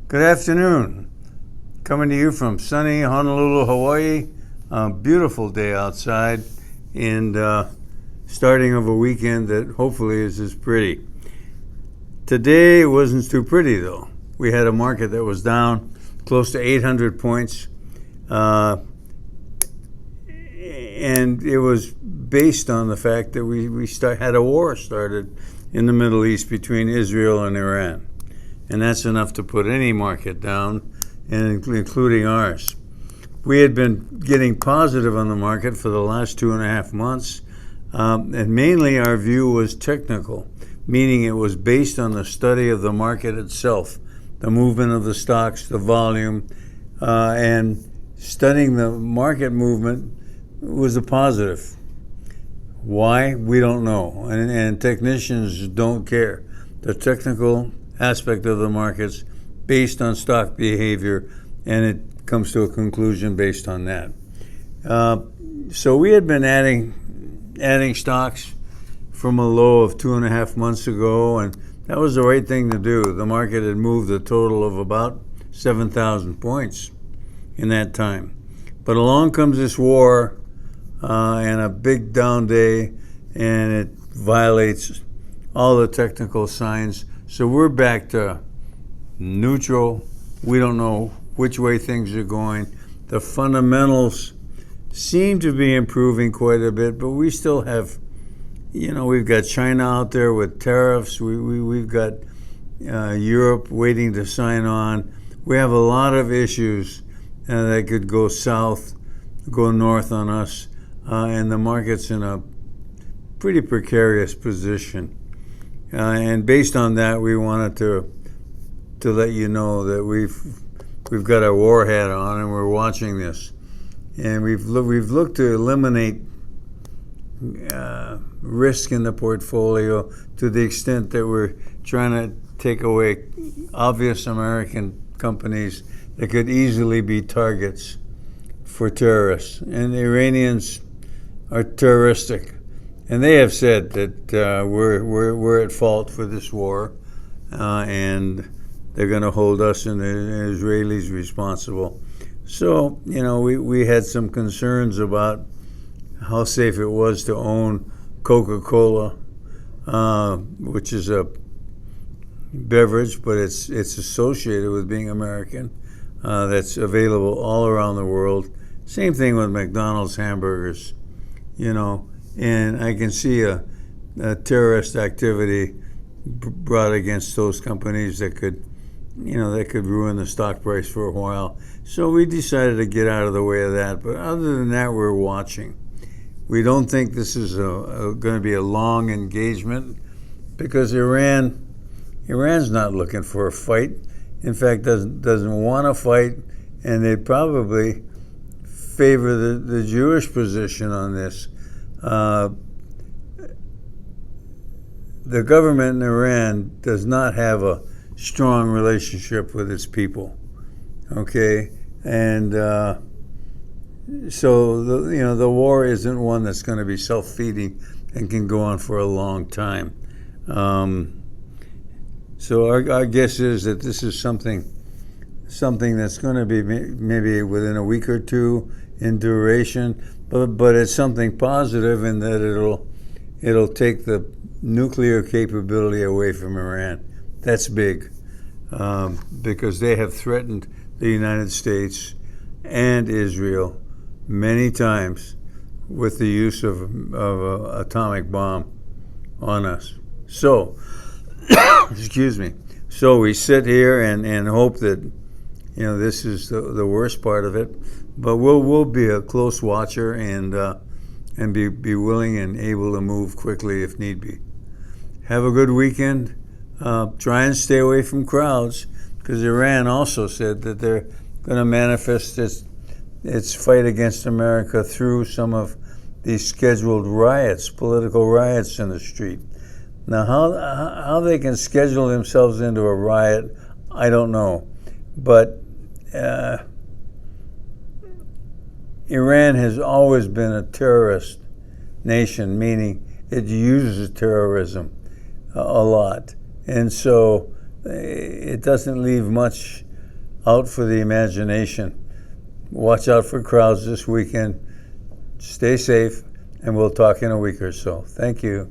Good afternoon. Coming to you from sunny Honolulu, Hawaii. A beautiful day outside and starting of a weekend that hopefully is as pretty. Today wasn't too pretty though. We had a market that was down close to 800 points. And it was based on the fact that we had a war started in the Middle East between Israel and Iran. And that's enough to put any market down, and including ours. We had been getting positive on the market for the last 2.5 months, and mainly our view was technical, meaning it was based on the study of the market itself, the movement of the stocks, the volume, and studying the market movement was a positive. Why? We don't know, and technicians don't care. The technical aspect of the markets based on stock behavior, and it comes to a conclusion based on that. So we had been adding stocks from a low of 2.5 months ago, and that was the right thing to do. The market had moved a total of about 7,000 points in that time. But along comes this war and a big down day, and it violates all the technical signs. So we're back to neutral. We don't know which way things are going. The fundamentals seem to be improving quite a bit, but we still have, we've got China out there with tariffs. We've got Europe waiting to sign on. We have a lot of issues that could go south, go north on us, and the market's in a pretty precarious position. And based on that, we wanted to let you know that we've got our war hat on and we're watching this, and we've looked to eliminate risk in the portfolio to the extent that we're trying to take away obvious American companies that could easily be targets for terrorists. And the Iranians are terroristic. And they have said that we're at fault for this war, and they're going to hold us and the Israelis responsible. So, we had some concerns about how safe it was to own Coca-Cola, which is a beverage, but it's associated with being American. That's available all around the world. Same thing with McDonald's hamburgers, And I can see a terrorist activity brought against those companies that could ruin the stock price for a while. So we decided to get out of the way of that. But other than that, we're watching. We don't think this is going to be a long engagement because Iran's not looking for a fight. In fact, doesn't want to fight, and they probably favor the Jewish position on this. The government in Iran does not have a strong relationship with its people, okay? And so the war isn't one that's going to be self-feeding and can go on for a long time. So our guess is that this is something that's going to be maybe within a week or two in duration, but it's something positive in that it'll take the nuclear capability away from Iran. That's big because they have threatened the United States and Israel many times with the use of an atomic bomb on us. So, excuse me. So we sit here and hope that this is the worst part of it, but we'll be a close watcher and be willing and able to move quickly if need be. Have a good weekend. Try and stay away from crowds because Iran also said that they're going to manifest its fight against America through some of these scheduled riots, political riots in the street. Now, how they can schedule themselves into a riot, I don't know. But Iran has always been a terrorist nation, meaning it uses terrorism a lot. And so it doesn't leave much out for the imagination. Watch out for crowds this weekend. Stay safe, and we'll talk in a week or so. Thank you.